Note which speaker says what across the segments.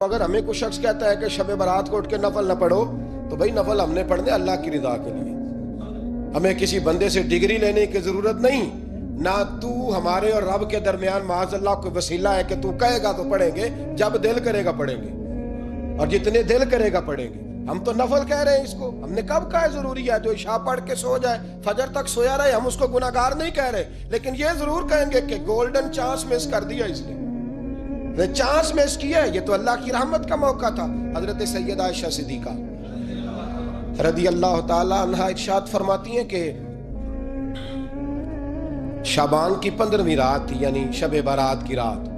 Speaker 1: اگر ہمیں کوئی شخص کہتا ہے کہ شب برات کو اٹھ کے نفل نہ پڑھو تو بھائی نفل ہم نے پڑھنے اللہ کی رضا کے لیے، ہمیں کسی بندے سے ڈگری لینے کی ضرورت نہیں، نہ تو ہمارے اور رب کے درمیان معاذ اللہ کوئی وسیلہ ہے کہ تو کہے گا تو پڑھیں گے، جب دل کرے گا پڑھیں گے، اور جتنے دل کرے گا پڑھیں گے۔ ہم تو نفل کہہ رہے ہیں اس کو، ہم نے کب کہا ہے ضروری ہے جو عشاء پڑھ کے سو جائے فجر تک سویا رہے، ہم اس کو گناہگار نہیں کہہ رہے، لیکن یہ ضرور کہیں گے کہ گولڈن چانس مس کر دیا اس نے، چانس مس کیا ہے، یہ تو اللہ کی رحمت کا موقع تھا۔ حضرت سیدہ عائشہ صدیقہ رضی اللہ تعالی عنہا ارشاد فرماتی ہیں کہ شعبان کی 15ویں رات تھی، یعنی شب برات کی رات،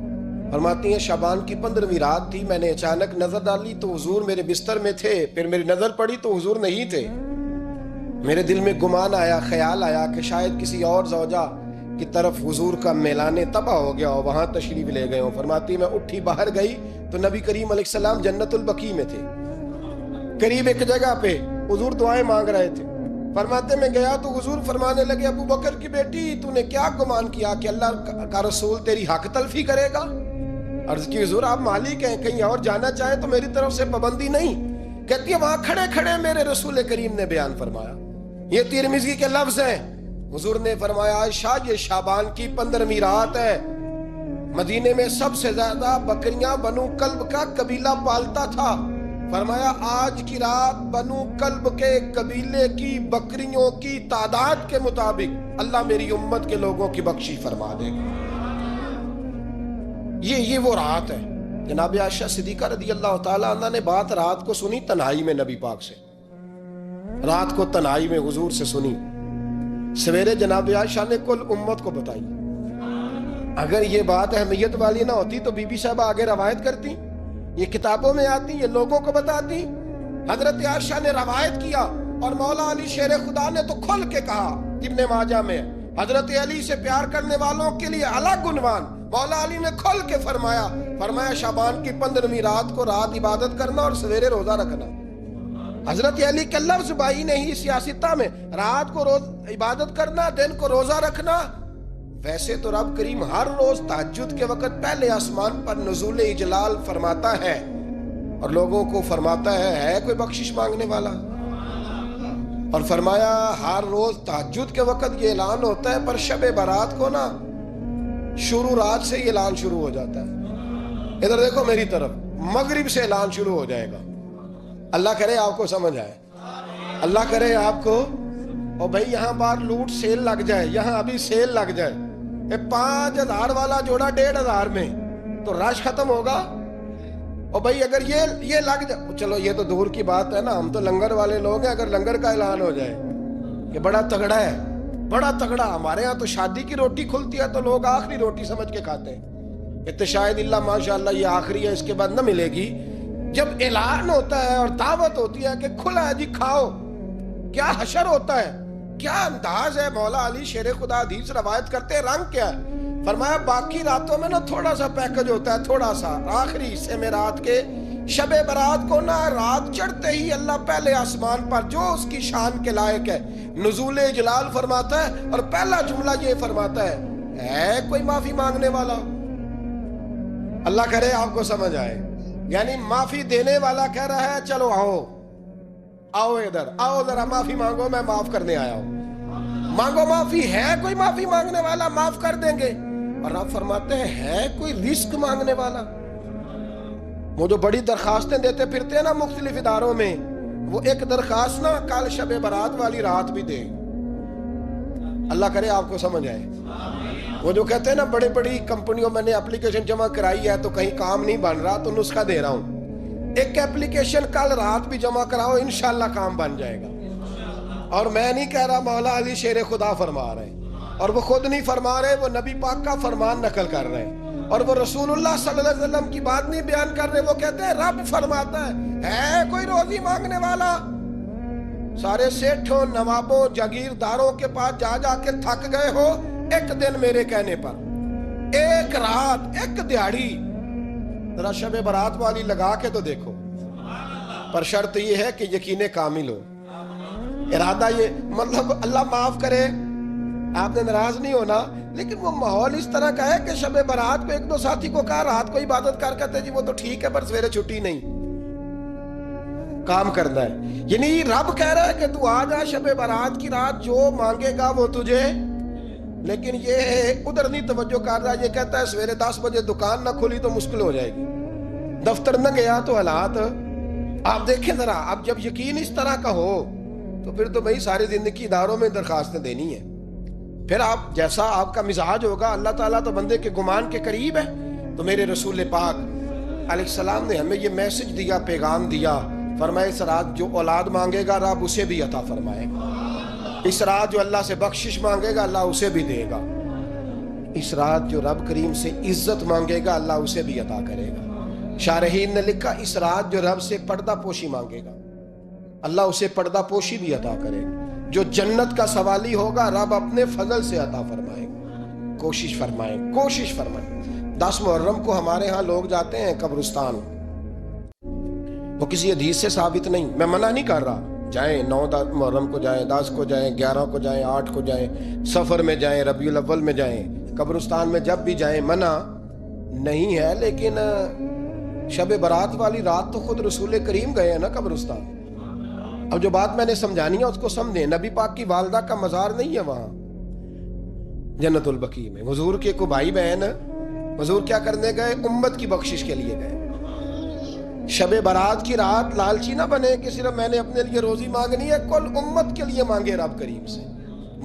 Speaker 1: فرماتی ہیں شعبان کی 15ویں رات تھی، میں نے اچانک نظر ڈالی تو حضور میرے بستر میں تھے، پھر میری نظر پڑی تو حضور نہیں تھے، میرے دل میں گمان آیا، خیال آیا کہ شاید کسی اور زوجہ کی طرف حضور کا میلان تباہ ہو گیا ہو، وہاں تشریف لے گئے ہوں۔ فرماتی میں اٹھی باہر گئی تو نبی کریم علیہ السلام جنت البقیع میں تھے، قریب ایک جگہ پہ حضور دعائیں مانگ رہے تھے۔ فرماتے میں گیا تو حضور فرمانے لگے ابو بکر کی بیٹی تو نے کیا گمان کیا کہ اللہ کا رسول تیری حق تلفی کرے گا؟ عرض کی حضور آپ مالک ہیں، کہیں اور جانا چاہیں تو میری طرف سے پابندی نہیں۔ کہتی ہے وہاں کھڑے کھڑے میرے رسول کریم نے بیان فرمایا، یہ ترمذی کے لفظ ہیں، حضور نے فرمایا عائشہ یہ شعبان کی 15ویں رات ہے، مدینے میں سب سے زیادہ بکریاں بنو کلب کا قبیلہ پالتا تھا، فرمایا آج کی رات بنو کلب کے قبیلے کی بکریوں کی تعداد کے مطابق اللہ میری امت کے لوگوں کی بخشش فرما دے گا۔ یہ وہ رات ہے۔ جناب عائشہ صدیقہ رضی اللہ تعالی عنہ نے بات رات کو سنی تنہائی میں نبی پاک سے، رات کو تنہائی میں حضور سے سنی، سویرے جناب عائشہ نے کل امت کو بتائی۔ اگر یہ بات اہمیت والی نہ ہوتی تو بی بی صاحبہ آگے روایت کرتی، یہ کتابوں میں آتی، یہ لوگوں کو بتاتی۔ حضرت عائشہ نے روایت کیا اور مولا علی شیر خدا نے تو کھل کے کہا، ابن ماجہ میں حضرت علی سے پیار کرنے والوں کے لیے الگ عنوان، مولا علی نے کھل کے فرمایا شعبان کی 15ویں رات کو رات عبادت کرنا اور سویرے روزہ رکھنا۔ حضرت علی کے لفظ بائی نے ہی سیاستہ میں رات کو روز عبادت کرنا، دن کو روزہ رکھنا۔ ویسے تو رب کریم ہر روز تہجد کے وقت پہلے آسمان پر نزول اجلال فرماتا ہے اور لوگوں کو فرماتا ہے کوئی بخشش مانگنے والا؟ اور فرمایا ہر روز تہجد کے وقت یہ اعلان ہوتا ہے، پر شب برات کو نا شروع رات سے یہ اعلان شروع ہو جاتا ہے۔ ادھر دیکھو میری طرف، مغرب سے اعلان شروع ہو جائے گا۔ اللہ کرے آپ کو سمجھ آئے، اللہ کرے آپ کو، اور بھائی یہاں باہر لوٹ سیل لگ جائے، یہاں ابھی سیل لگ جائے، 5000 والا جوڑا 1500 میں تو رش ختم ہوگا۔ اور بھائی اگر یہ لگ جائے، چلو یہ تو دور کی بات ہے نا، ہم تو لنگر والے لوگ ہیں، اگر لنگر کا اعلان ہو جائے کہ بڑا تگڑا ہے، بڑا تگڑا، ہمارے ہاں تو شادی کی روٹی کھلتی ہے تو لوگ آخری روٹی سمجھ کے کھاتے ہیں، تو شاید اللہ ماشاءاللہ یہ آخری ہے، اس کے بعد نہ ملے گی۔ جب اعلان ہوتا ہے اور دعوت ہوتی ہے کہ کھلا ہے جی کھاؤ، کیا حشر ہوتا ہے، کیا انداز ہے۔ مولا علی شیر خدا حدیث روایت کرتے، رنگ کیا ہے؟ فرمایا باقی راتوں میں نا تھوڑا سا پیکج ہوتا ہے، تھوڑا سا، آخری حصے میں رات کے شب برات کو نا رات چڑھتے ہی اللہ پہلے آسمان پر جو اس کی شان کے لائق ہے نزول جلال فرماتا ہے، اور پہلا جملہ یہ فرماتا ہے کوئی معافی مانگنے والا؟ اللہ کرے آپ کو سمجھ آئے، یعنی معافی دینے والا کہہ رہا ہے چلو آؤ ادھر آؤ، ذرا معافی مانگو، میں معاف کرنے آیا ہوں، مانگو معافی، ہے کوئی معافی مانگنے والا؟ معاف کر دیں گے۔ اور آپ فرماتے ہیں ہے کوئی رزق مانگنے والا؟ وہ جو بڑی درخواستیں دیتے پھرتے ہیں نا مختلف اداروں میں، وہ ایک درخواست نا کل شب برات والی رات بھی دے۔ اللہ کرے آپ کو سمجھ آئے۔ وہ جو کہتے ہیں نا بڑی بڑی کمپنیوں میں نے اپلیکیشن جمع کرائی ہے تو کہیں کام نہیں بن رہا تو نسخہ دے رہا ہوں، ایک ایپلیکیشن کل رات بھی جمع کراؤ انشاءاللہ کام بن جائے گا۔ اور میں نہیں کہہ رہا، مولا علی شیر خدا فرما رہے ہیں، اور وہ خود نہیں فرما رہے، وہ نبی پاک کا فرمان نقل کر رہے ہیں، اور وہ رسول اللہ صلی اللہ علیہ وسلم کی بات نہیں بیان کر رہے، وہ کہتے ہیں رب فرماتا ہے کوئی روزی مانگنے والا؟ سارے سیٹھوں، نوابوں، جاگیرداروں کے پاس جا جا کے تھک گئے ہو، ایک دن میرے کہنے پر، ایک رات، ایک دیہڑی ذرا شب برات والی لگا کے تو دیکھو، پر شرط یہ ہے کہ یقین کامل ہو، ارادہ یہ، مطلب اللہ معاف کرے آپ نے ناراض نہیں ہونا، لیکن وہ ماحول اس طرح کا ہے کہ شب برات کو ایک دو ساتھی کو کہا رات کو عبادت کر کہتے جی وہ تو ٹھیک ہے پر سویرے چھٹی نہیں، کام کرنا ہے. یعنی رب کہہ رہا ہے کہ تو آ جا شب برات کی رات، جو مانگے گا وہ تجھے. لیکن یہ ادھر نہیں توجہ کر رہا، یہ کہتا ہے سویرے 10 بجے دکان نہ کھلی تو مشکل ہو جائے گی، دفتر نہ گیا تو حالات. آپ دیکھیں ذرا، اب جب یقین اس طرح کا ہو تو پھر تو بھائی ساری زندگی اداروں میں درخواستیں دینی ہے. پھر آپ جیسا آپ کا مزاج ہوگا، اللہ تعالیٰ تو بندے کے گمان کے قریب ہے. تو میرے رسول پاک علیہ السلام نے ہمیں یہ میسج دیا، پیغام دیا، فرمائے اس رات جو اولاد مانگے گا رب اسے بھی عطا فرمائے گا. اس رات جو اللہ سے بخشش مانگے گا اللہ اسے بھی دے گا. اس رات جو رب کریم سے عزت مانگے گا اللہ اسے بھی عطا کرے گا. شارحین نے لکھا اس رات جو رب سے پردہ پوشی مانگے گا اللہ اسے پردہ پوشی بھی عطا کرے گا. جو جنت کا سوالی ہوگا رب اپنے فضل سے عطا فرمائے گا. کوشش فرمائیں. 10 محرم کو ہمارے ہاں لوگ جاتے ہیں قبرستان، وہ کسی حدیث سے ثابت نہیں، میں منع نہیں کر رہا، جائیں 9 محرم کو جائیں، 10 کو جائیں، 11 کو جائیں، 8 کو جائیں، سفر میں جائیں، ربیع الاول میں جائیں، قبرستان میں جب بھی جائیں منع نہیں ہے. لیکن شب برات والی رات تو خود رسول کریم گئے ہیں نا قبرستان. اب جو بات میں نے سمجھانی ہے اس کو سمجھیں. نبی پاک کی والدہ کا مزار نہیں ہے وہاں جنت البقیع میں. حضور کے کو بھائی بہن حضور کیا کرنے گئے؟ امت کی بخشش کے لیے گئے. شب برات کی رات لالچی نہ بنے کہ صرف میں نے اپنے لیے روزی مانگنی ہے، کل امت کے لیے مانگے رب کریم سے.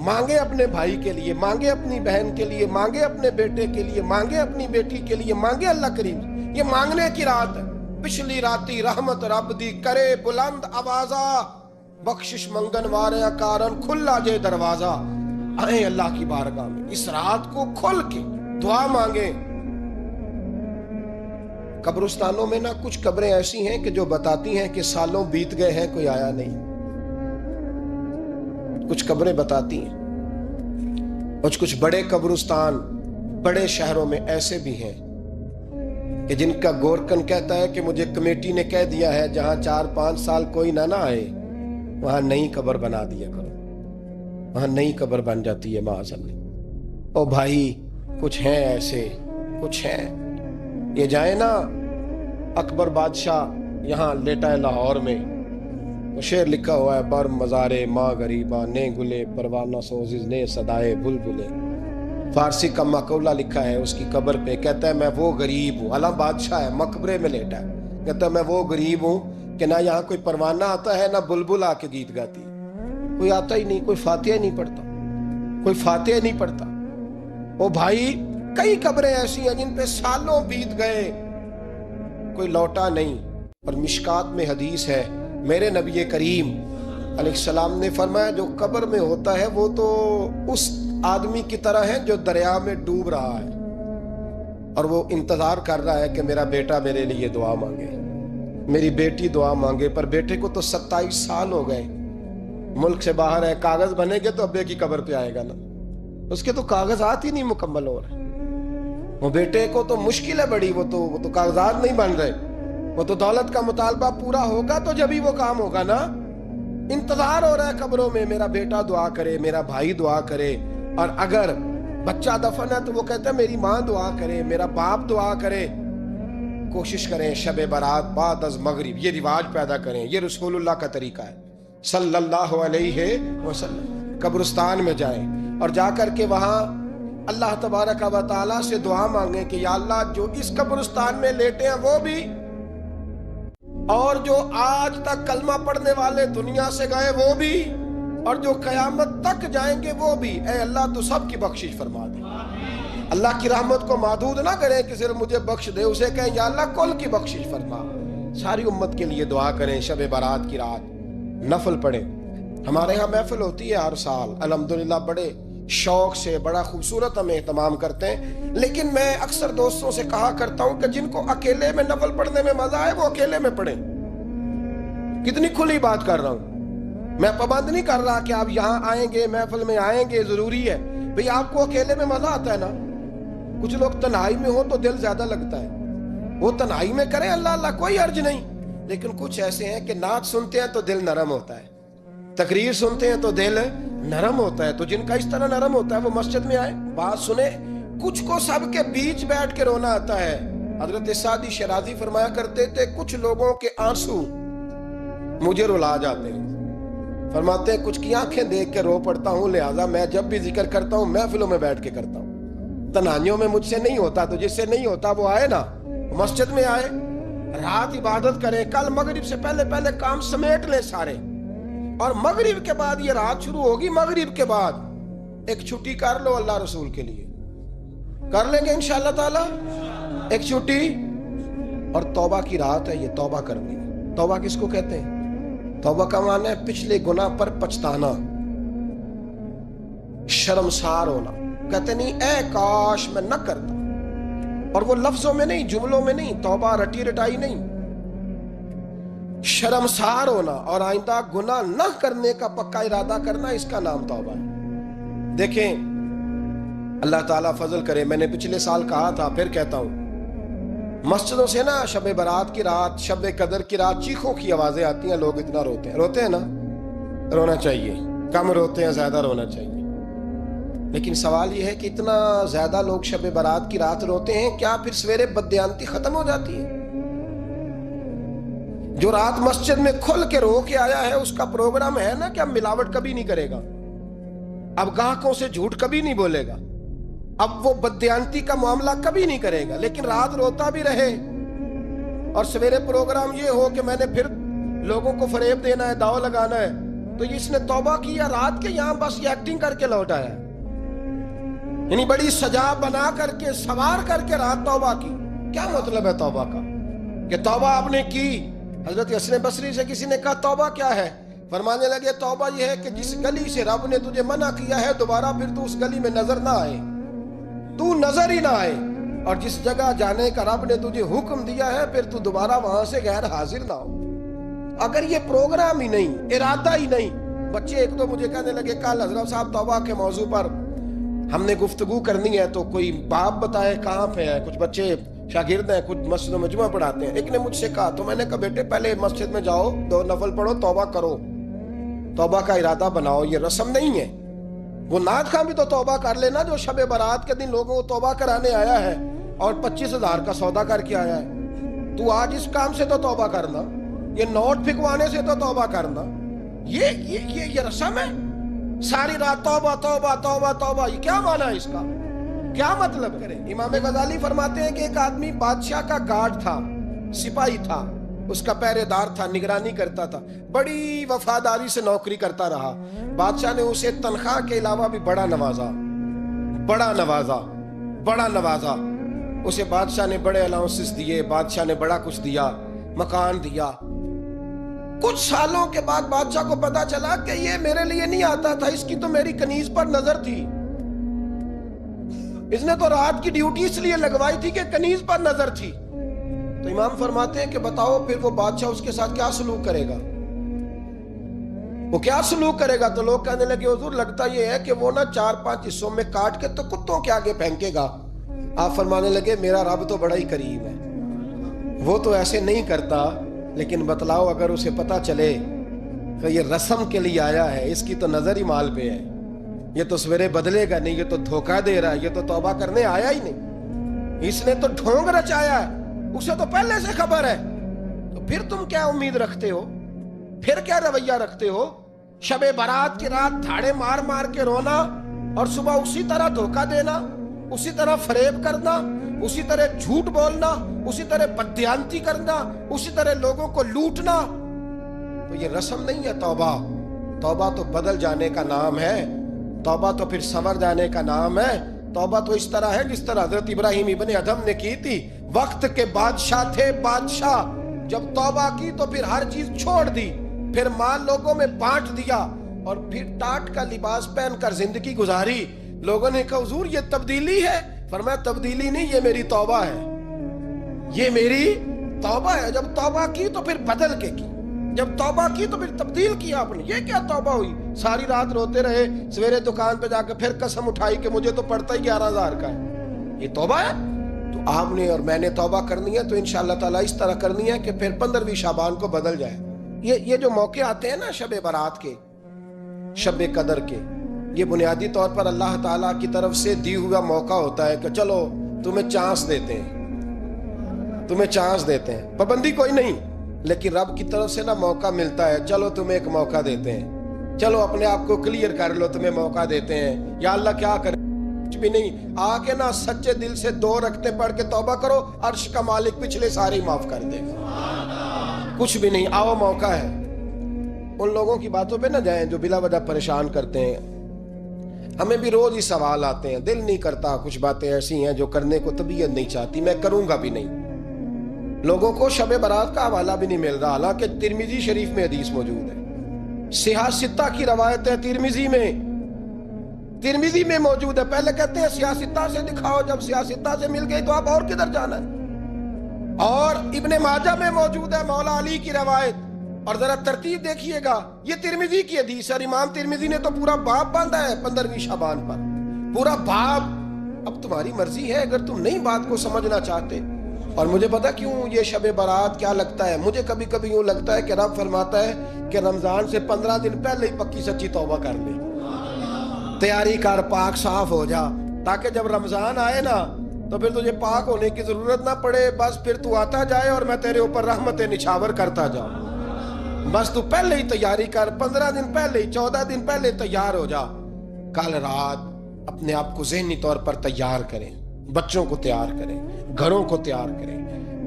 Speaker 1: مانگے اپنے بھائی کے لیے، مانگے اپنی بہن کے لیے، مانگے اپنے بیٹے کے لیے، مانگے اپنی بیٹی کے لیے، مانگے اللہ کریم. یہ مانگنے کی رات ہے. پچھلی راتی رحمت رب دی کرے بلند آوازہ، بخشش منگن وارے کارن کھلا جے دروازہ. آئیں اللہ کی بارگاہ میں اس رات کو کھل کے دعا مانگیں. قبرستانوں میں نا کچھ قبریں ایسی ہیں کہ جو بتاتی ہیں کہ سالوں بیت گئے ہیں کوئی آیا نہیں. کچھ قبریں بتاتی ہیں. اور کچھ بڑے قبرستان بڑے شہروں میں ایسے بھی ہیں کہ جن کا گورکن کہتا ہے کہ مجھے کمیٹی نے کہہ دیا ہے جہاں 4-5 سال کوئی نہ آئے وہاں نئی قبر بنا دیا کرو. وہاں نئی قبر بن جاتی ہے معاذ اللہ. او بھائی کچھ ہیں ایسے، کچھ ہیں. یہ جائیں نا اکبر بادشاہ یہاں لیٹا ہے لاہور میں، وہ شعر لکھا ہوا ہے، بر مزارے ماں غریبا نے گلے پروانہ سوزز نے صدائے بلبلے. فارسی کا مقولہ لکھا ہے اس کی قبر پہ، کہتا ہے میں وہ غریب ہوں. اعلیٰ بادشاہ ہے مقبرے میں لیٹا ہے، کہتا ہے میں وہ غریب ہوں کہ نہ یہاں کوئی پروانہ آتا ہے نہ بلبل آ کے گیت گاتی. کوئی آتا ہی نہیں، کوئی فاتحہ نہیں پڑھتا، کوئی فاتحہ نہیں پڑھتا. او بھائی کئی قبریں ایسی ہیں جن پہ سالوں بیت گئے کوئی لوٹا نہیں. اور مشکات میں حدیث ہے، میرے نبی کریم علیہ السلام نے فرمایا جو قبر میں ہوتا ہے وہ تو اس آدمی کی طرح ہے جو دریا میں ڈوب رہا ہے اور وہ انتظار کر رہا ہے کہ میرا بیٹا میرے لیے دعا مانگے، میری بیٹی دعا مانگے. پر بیٹے کو تو 27 سال ہو گئے، ملک سے باہر ہے. کاغذ بنے گے تو ابے کی قبر پہ آئے گا نا، اس کے تو کاغذات ہی نہیں مکمل ہو رہے. وہ بیٹے کو تو مشکل ہے بڑی، وہ تو کاغذات نہیں بن رہے. وہ تو دولت کا مطالبہ پورا ہوگا تو جب ہی وہ کام ہوگا نا. انتظار ہو رہا ہے قبروں میں میرا بیٹا دعا کرے، میرا بھائی دعا کرے. اور اگر بچہ دفن ہے تو وہ کہتا ہے میری ماں دعا کرے، میرا باپ دعا کرے. کوشش کریں شب برات بعد از مغرب یہ رواج پیدا کریں. یہ رسول اللہ کا طریقہ ہے صلی اللہ علیہ وسلم. قبرستان میں جائیں اور جا کر کے وہاں اللہ تبارک و تعالیٰ سے دعا مانگیں کہ یا اللہ جو اس قبرستان میں لیٹے ہیں وہ بھی، اور جو آج تک کلمہ پڑھنے والے دنیا سے گئے وہ بھی، اور جو قیامت تک جائیں گے وہ بھی. اے اللہ تو سب کی بخشش فرما دے. اللہ کی رحمت کو محدود نہ کریں کہ صرف مجھے بخش دے، اسے کہیں یا اللہ کل کی بخشش فرما. ساری امت کے لیے دعا کریں. شب برات کی رات نفل پڑھیں. ہمارے ہاں محفل ہوتی ہے ہر سال الحمدللہ، بڑے شوق سے بڑا خوبصورت ہم اہتمام کرتے ہیں. لیکن میں اکثر دوستوں سے کہا کرتا ہوں کہ جن کو اکیلے میں نفل پڑھنے میں مزہ آئے وہ اکیلے میں پڑھیں. کتنی کھلی بات کر رہا ہوں. میں پابند نہیں کر رہا کہ آپ یہاں آئیں گے محفل میں آئیں گے ضروری ہے. بھئی آپ کو اکیلے میں مزہ آتا ہے نا. کچھ لوگ تنہائی میں ہو تو دل زیادہ لگتا ہے، وہ تنہائی میں کریں اللہ اللہ کوئی عرض نہیں. لیکن کچھ ایسے ہیں کہ نعت سنتے ہیں تو دل نرم ہوتا ہے. تقریر سنتے ہیں تو دل نرم ہوتا ہے. تو جن کا اس طرح نرم ہوتا ہے وہ مسجد میں آئے, بات سنے. کچھ کو سب کے بیچ بیٹھ کے رونا آتا ہے. حضرت سعدی شیرازی فرمایا کرتے تھے کچھ لوگوں کے آنسو مجھے رلا جاتے ہیں. فرماتے ہیں کچھ کی آنکھیں دیکھ کے رو پڑتا ہوں, لہذا میں جب بھی ذکر کرتا ہوں محفلوں میں بیٹھ کے کرتا ہوں. تنہائیوں میں مجھ سے نہیں ہوتا, تو جس سے نہیں ہوتا وہ آئے نا, مسجد میں آئے, رات عبادت کریں. کل مغرب سے پہلے پہلے کام سمیٹ لیں سارے, اور مغرب کے بعد یہ رات شروع ہوگی. مغرب کے بعد ایک چھٹی کر لو اللہ رسول کے لیے, کر لیں گے انشاءاللہ تعالی ایک چھٹی. اور توبہ کی رات ہے یہ, توبہ کرنی. توبہ کس کو کہتے ہیں؟ توبہ کا معنی ہے پچھلے گناہ پر پچھتانا, شرمسار ہونا. کہتے نہیں اے کاش میں نہ کرتا, اور وہ لفظوں میں نہیں, جملوں میں نہیں, توبہ رٹی رٹائی نہیں. شرمسار ہونا اور آئندہ گناہ نہ کرنے کا پکا ارادہ کرنا, اس کا نام توبہ ہے. دیکھیں اللہ تعالیٰ فضل کرے, میں نے پچھلے سال کہا تھا پھر کہتا ہوں, مسجدوں سے نا شب برات کی رات, شب قدر کی رات چیخوں کی آوازیں آتی ہیں, لوگ اتنا روتے ہیں. روتے ہیں نا, رونا چاہیے. کم روتے ہیں, زیادہ رونا چاہیے. لیکن سوال یہ ہے کہ اتنا زیادہ لوگ شب برات کی رات روتے ہیں, کیا پھر سویرے بددیانتی ختم ہو جاتی ہے؟ جو رات مسجد میں کھل کے رو کے آیا ہے اس کا پروگرام ہے نا کہ اب ملاوٹ کبھی نہیں کرے گا, اب گاہکوں سے جھوٹ کبھی نہیں بولے گا, اب وہ بددیانتی کا معاملہ کبھی نہیں کرے گا. لیکن رات روتا بھی رہے اور سویرے پروگرام یہ ہو کہ میں نے پھر لوگوں کو فریب دینا ہے, داؤ لگانا ہے, تو اس نے توبہ کیا رات کے یہاں بس یہ ایکٹنگ کر کے لوٹ آیا. یعنی بڑی سجا بنا کر کے سوار کر کے رات توبہ کی. کیا مطلب ہے توبہ کا؟ کہ توبہ آپ نے کی. حضرت حسن بصری سے کسی نے کہا توبہ کیا ہے؟ فرمانے لگے توبہ یہ ہے کہ جس گلی سے رب نے تجھے منع کیا ہے دوبارہ پھر تو اس گلی میں نظر نہ آئے, تو نظر ہی نہ آئے. اور جس جگہ جانے کا رب نے تجھے حکم دیا ہے پھر تو دوبارہ وہاں سے غیر حاضر نہ ہو. اگر یہ پروگرام ہی نہیں, ارادہ ہی نہیں. بچے ایک تو مجھے کہنے لگے کل حضرت صاحب توبہ کے موضوع پر ہم نے گفتگو کرنی ہے, تو کوئی باپ بتائے کہاں پہ ہے. کچھ بچے شاگرد ہیں, کچھ مسجدوں میں جمعہ پڑھاتے ہیں. ایک نے مجھ سے کہا, تو میں نے کہا بیٹے پہلے مسجد میں جاؤ, 2 نفل پڑھو, توبہ کرو, توبہ کا ارادہ بناؤ. یہ رسم نہیں ہے. وہ نعت خواں بھی تو توبہ کر لینا جو شب برات کے دن لوگوں کو توبہ کرانے آیا ہے اور 25,000 کا سودا کر کے آیا ہے. تو آج اس کام سے تو توبہ کرنا, یہ نوٹ پھکوانے سے تو توبہ کرنا. یہ رسم ہے. ساری رات توبہ توبہ توبہ توبہ, یہ کیا معنی ہے اس کا؟ کیا مطلب کرے؟ امام غزالی فرماتے ہیں کہ ایک آدمی بادشاہ کا گارڈ تھا, سپاہی تھا, اس کا پہرے دار تھا, نگرانی کرتا تھا, بڑی وفاداری سے نوکری کرتا رہا. بادشاہ نے اسے تنخواہ کے علاوہ بھی بڑا نوازا, بڑا نوازا, بڑا نوازا. اسے بادشاہ نے بڑے الاؤنسز دیے, بادشاہ نے بڑا کچھ دیا, مکان دیا. کچھ سالوں کے بعد بادشاہ کو پتا چلا کہ یہ میرے لیے نہیں آتا تھا, اس کی تو میری کنیز پر نظر تھی. اس نے تو رات کی ڈیوٹی اس لیے لگوائی تھی کہ کنیز پر نظر تھی. تو امام فرماتے ہیں کہ بتاؤ پھر وہ بادشاہ اس کے ساتھ کیا سلوک کرے گا؟ وہ کیا سلوک کرے گا؟ تو لوگ کہنے لگے حضور لگتا یہ ہے کہ وہ نا 4-5 حصوں میں کاٹ کے تو کتوں کے آگے پھینکے گا. آپ فرمانے لگے میرا رب تو بڑا ہی قریب ہے, وہ تو ایسے نہیں کرتا. لیکن بتلاؤ اگر اسے پتا چلے کہ یہ رسم کے لیے آیا ہے, اس کی تو نظر ہی مال پہ ہے, یہ تو سویرے بدلے گا نہیں, یہ تو دھوکہ دے رہا ہے, یہ تو توبہ کرنے آیا ہی نہیں, اس نے تو ڈھونگ رچایا ہے, اسے تو پہلے سے خبر ہے. تو پھر تم کیا امید رکھتے ہو؟ پھر کیا رویہ رکھتے ہو؟ شب برات کی رات دھاڑے مار مار کے رونا اور صبح اسی طرح دھوکہ دینا, اسی طرح فریب کرنا, اسی طرح جھوٹ بولنا, اسی طرح بددیانتی کرنا, اسی طرح لوگوں کو لوٹنا. تو یہ رسم نہیں ہے توبہ. توبہ تو بدل جانے کا نام ہے, توبہ تو پھر سنور جانے کا نام ہے. توبہ تو اس طرح ہے جس طرح حضرت ابراہیم ابن ادھم نے کی تھی. وقت کے بادشاہ تھے بادشاہ, جب توبہ کی تو پھر ہر چیز چھوڑ دی, پھر مال لوگوں میں بانٹ دیا اور پھر ٹاٹ کا لباس پہن کر زندگی گزاری. لوگوں نے کہا حضور یہ تبدیلی ہے. فرمایا تبدیلی نہیں, یہ میری توبہ ہے, یہ میری توبہ ہے. جب توبہ کی تو پھر بدل کے کی, جب توبہ کی تو پھر تبدیل کیا آپ نے. یہ کیا توبہ ہوئی؟ ساری رات روتے رہے, سویرے دکان پہ جا کے پھر قسم اٹھائی کہ مجھے تو پڑتا ہی 11,000 کا ہے. یہ توبہ ہے؟ تو آپ نے اور میں نے توبہ کرنی ہے تو انشاءاللہ تعالیٰ اس طرح کرنی ہے کہ پھر 15ویں شعبان کو بدل جائے. یہ جو موقع آتے ہیں نا شب برات کے, شب قدر کے، یہ بنیادی طور پر اللہ تعالیٰ کی طرف سے دی ہوا موقع ہوتا ہے کہ چلو تمہیں چانس دیتے ہیں، تمہیں چانس دیتے ہیں، پابندی کوئی نہیں، لیکن رب کی طرف سے نا موقع ملتا ہے، چلو تمہیں ایک موقع دیتے ہیں، چلو اپنے آپ کو کلیئر کر لو، تمہیں موقع دیتے ہیں۔ یا اللہ کیا کرے؟ کچھ بھی نہیں، آ کے نا سچے دل سے 2 رکعتیں پڑھ کے توبہ کرو، عرش کا مالک پچھلے سارے معاف کر دے گا۔ کچھ بھی نہیں، آؤ موقع ہے۔ ان لوگوں کی باتوں پہ نہ جائیں جو بلا وجہ پریشان کرتے ہیں۔ ہمیں بھی روز ہی سوال آتے ہیں، دل نہیں کرتا، کچھ باتیں ایسی ہیں جو کرنے کو طبیعت نہیں چاہتی، میں کروں گا بھی نہیں۔ لوگوں کو شب برات کا حوالہ بھی نہیں مل رہا، حالانکہ ترمذی شریف میں حدیث موجود ہے، صحاح ستہ کی روایت ہے، ترمذی میں موجود ہے۔ پہلے کہتے ہیں صحاح ستہ سے دکھاؤ، جب صحاح ستہ سے مل گئی تو آپ اور کدھر جانا ہے؟ اور ابن ماجہ میں موجود ہے مولا علی کی روایت، اور ذرا ترتیب دیکھیے گا، یہ ترمذی کی حدیث ہے، اور امام ترمذی نے تو پورا باب باندھا ہے 15ویں شعبان پر، پورا باب۔ اب تمہاری مرضی ہے، اگر تم نئی بات کو سمجھنا چاہتے۔ اور مجھے پتا کیوں یہ شب برات کیا لگتا ہے، مجھے کبھی کبھی یوں لگتا ہے کہ رب فرماتا ہے کہ رمضان سے 15 دن پہلے ہی پکی سچی توبہ کر لے، تیاری کر، پاک صاف ہو جا، تاکہ جب رمضان آئے نا تو پھر تجھے پاک ہونے کی ضرورت نہ پڑے، بس پھر تو آتا جائے اور میں تیرے اوپر رحمتیں نچھاور کرتا جاؤں۔ بس تو پہلے ہی تیاری کر، 15 دن پہلے، 14 دن پہلے تیار ہو جا۔ کل رات اپنے آپ کو ذہنی طور پر تیار کریں، بچوں کو تیار کریں، گھروں کو تیار کریں۔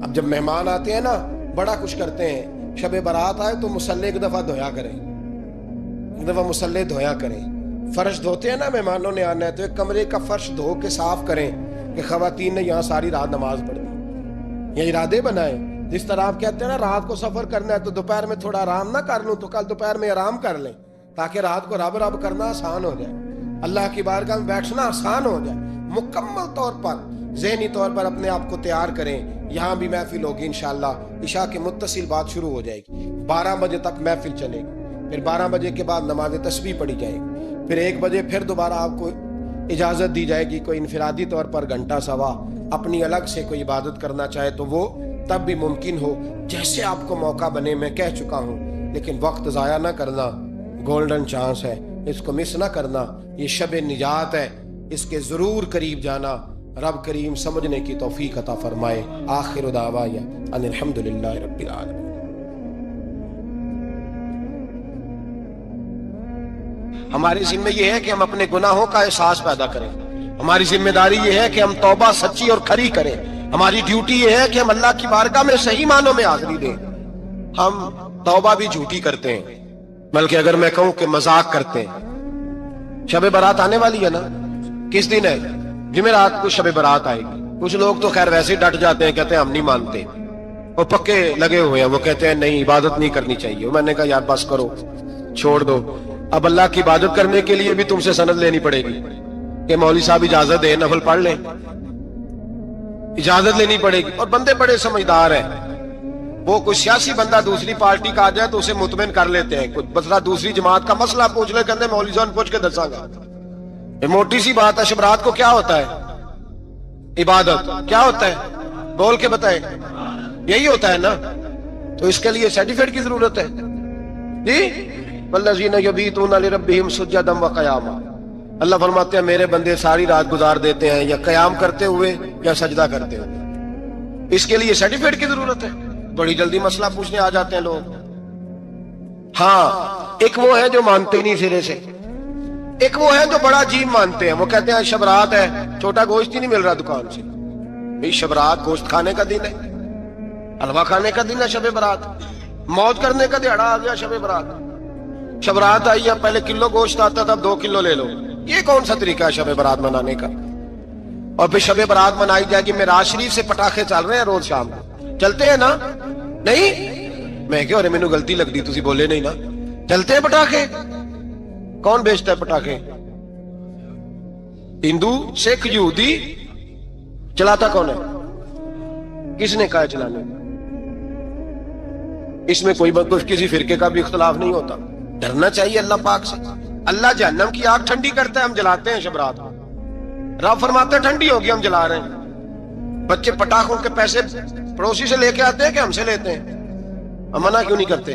Speaker 1: اب جب مہمان آتے ہیں نا بڑا کچھ کرتے ہیں، شب برات آئے تو مصلی ایک دفعہ دھویا کریں، ایک دفعہ مصلی دھویا کریں۔ فرش دھوتے ہیں نا، مہمانوں نے آنا ہے تو ایک کمرے کا فرش دھو کے صاف کریں کہ خواتین نے یہاں ساری رات نماز پڑھنی، یہ ارادے بنائیں۔ جس طرح آپ کہتے ہیں نا رات کو سفر کرنا ہے تو دوپہر میں تھوڑا آرام نہ کر لوں، تو کل دوپہر میں آرام کر لیں، تاکہ رات کو رب رب کرنا آسان ہو جائے، اللہ کی بارگاہ میں بیٹھنا آسان ہو جائے۔ مکمل طور پر ذہنی طور پر اپنے آپ کو تیار کریں۔ یہاں بھی محفل ہوگی انشاءاللہ، عشاء کے متصل بعد شروع ہو جائے گی، 12 بجے تک محفل چلے گی، پھر 12 بجے کے بعد نماز تسبیح پڑھی جائے گی، پھر 1 بجے پھر دوبارہ آپ کو اجازت دی جائے گی، کوئی انفرادی طور پر گھنٹہ سوا اپنی الگ سے کوئی عبادت کرنا چاہے تو وہ تب بھی ممکن ہو، جیسے آپ کو موقع بنے۔ میں کہہ چکا ہوں، لیکن وقت ضائع نہ کرنا، گولڈن چانس ہے، اس کو مس نہ کرنا، یہ شب نجات ہے، اس کے ضرور قریب جانا۔ رب کریم سمجھنے کی توفیق عطا فرمائے۔ آخر دعوایا ان الحمدللہ رب العالمین۔ ہماری ذمہ یہ ہے کہ ہم اپنے گناہوں کا احساس پیدا کریں، ہماری ذمہ داری یہ ہے کہ ہم توبہ سچی اور کھری کریں، ہماری ڈیوٹی یہ ہے کہ ہم اللہ کی بارگاہ میں صحیح معنوں میں حاضری دیں۔ ہم توبہ بھی جھوٹی کرتے ہیں، بلکہ اگر میں کہوں کہ مذاق کرتے ہیں۔ شب برات آنے والی ہے نا، کس دن ہے؟ جمعرات کو شب برات آئے گی۔ کچھ لوگ تو خیر ویسے ڈٹ جاتے ہیں، کہتے ہیں ہم نہیں مانتے، وہ پکے لگے ہوئے ہیں، وہ کہتے ہیں نہیں عبادت نہیں کرنی چاہیے۔ میں نے کہا یار بس کرو، چھوڑ دو، اب اللہ کی عبادت کرنے کے لیے بھی تم سے سند لینی پڑے گی کہ مولوی صاحب اجازت دیں، نفل پڑھ لیں، اجازت لینی پڑے گی۔ اور بندے بڑے سمجھدار ہیں، وہ کوئی سیاسی بندہ دوسری پارٹی کا آ جائے تو اسے مطمئن کر لیتے ہیں، کوئی مسئلہ دوسری جماعت کا مسئلہ پوچھ لے، کہتے ہیں مولوی صاحب پوچھ کے دساں گا۔ یہ موٹی سی بات ہے۔ شب رات کو کیا ہوتا ہے؟ عبادت۔ کیا ہوتا ہے؟ بول کے بتائے، یہی ہوتا ہے نا، تو اس کے لیے سرٹیفکیٹ کی ضرورت ہے جی۔ والذین یبیتون لربہم سجدا وقیاما، اللہ فرماتے ہیں میرے بندے ساری رات گزار دیتے ہیں یا قیام کرتے ہوئے یا سجدہ کرتے ہوئے، اس کے لیے سرٹیفکیٹ کی ضرورت ہے؟ بڑی جلدی مسئلہ پوچھنے آ جاتے ہیں لوگ۔ ہاں، ایک وہ ہے جو مانتے نہیں سرے سے، ایک وہ ہے جو بڑا عجیب مانتے ہیں، وہ کہتے ہیں شب رات ہے، چھوٹا گوشت ہی نہیں مل رہا دکان سے۔ بھئی شب رات گوشت کھانے کا دن ہے، حلوہ کھانے کا دن ہے شب برات، موج کرنے کا دیہڑا آ گیا شب برات۔ شب رات آئی ہے، پہلے کلو گوشت آتا تھا، اب 2 کلو لے لو۔ یہ کون سا طریقہ ہے شب برات منانے کا؟ اور پھر شب برات منائی جائے گی، معراج شریف سے پٹاخے چل رہے ہیں روز شام کو، چلتے ہیں نا؟ نہیں، میں کہہ رہے مینوں غلطی لگ دی، تسی بولے نہیں نا، چلتے ہیں پٹاخے؟ کون بیچتا ہے پٹاخے؟ ہندو، سکھ، یہودی؟ چلاتا کون ہے؟ کس نے کہا ہے چلانے؟ اس میں کوئی کسی فرقے کا بھی اختلاف نہیں ہوتا۔ ڈرنا چاہیے اللہ پاک سے۔ اللہ جہنم کی آگ ٹھنڈی کرتا ہے، ہم جلاتے ہیں شب رات۔ رب فرماتا ہے ٹھنڈی ہوگی، ہم جلا رہے ہیں۔ بچے پٹاخوں کے پیسے پڑوسی سے لے کے آتے ہیں کہ ہم سے لیتے ہیں؟ ہم منع کیوں نہیں کرتے؟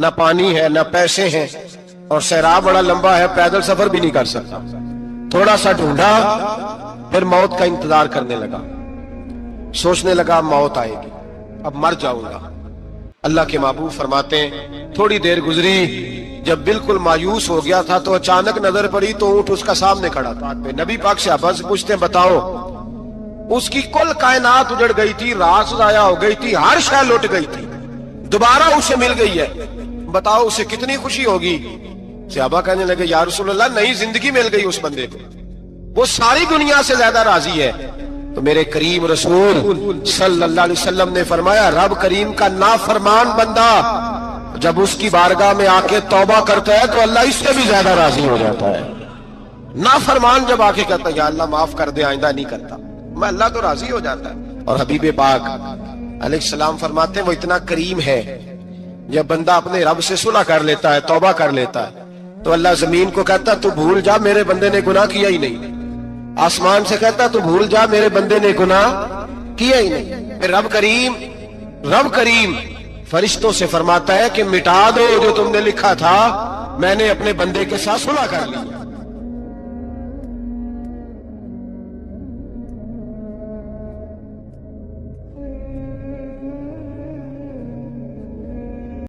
Speaker 1: نہ پانی ہے نہ پیسے ہیں، اور صحرا بڑا لمبا ہے، پیدل سفر بھی نہیں کر سکتا. تھوڑا سا ڈھونڈا، پھر موت کا انتظار کرنے لگا. سوچنے لگا موت آئے گی، اب مر جاؤں گا. اللہ کے محبوب فرماتے ہیں تھوڑی دیر گزری، جب بالکل مایوس ہو گیا تھا تو اچانک نظر پڑی تو اونٹ اس کا سامنے کھڑا تھا. نبی پاک صحابہ سے پوچھتے ہیں بتاؤ، اس کی کل کائنات اجڑ گئی تھی، رات ضائع ہو گئی تھی، ہر شے لٹ گئی تھی، دوبارہ اسے مل گئی ہے، بتاؤ اسے کتنی خوشی ہوگی. صحابہ کہنے لگے یا رسول اللہ نئی زندگی مل گئی اس بندے کو، وہ ساری دنیا سے زیادہ راضی ہے. تو میرے کریم رسول صلی اللہ علیہ وسلم نے فرمایا رب کریم کا نافرمان بندہ جب اس کی بارگاہ میں آ کے توبہ کرتا ہے تو اللہ اس سے بھی زیادہ راضی ہو جاتا ہے. نافرمان جب آ کے کہتا ہے یا اللہ معاف کر دے آئندہ نہیں کرتا، میں اللہ تو راضی ہو جاتا ہے. اور حبیب پاک علیہ السلام فرماتے ہیں وہ اتنا کریم ہے، جب بندہ اپنے رب سے صلح کر لیتا ہے، توبہ کر لیتا ہے، تو اللہ زمین کو کہتا تو بھول جا میرے بندے نے گناہ کیا ہی نہیں. آسمان سے کہتا تو بھول جا میرے بندے نے گناہ کیا ہی نہیں. پھر رب کریم فرشتوں سے فرماتا ہے کہ مٹا دو جو تم نے لکھا تھا، میں نے اپنے بندے کے ساتھ صلح کر لی.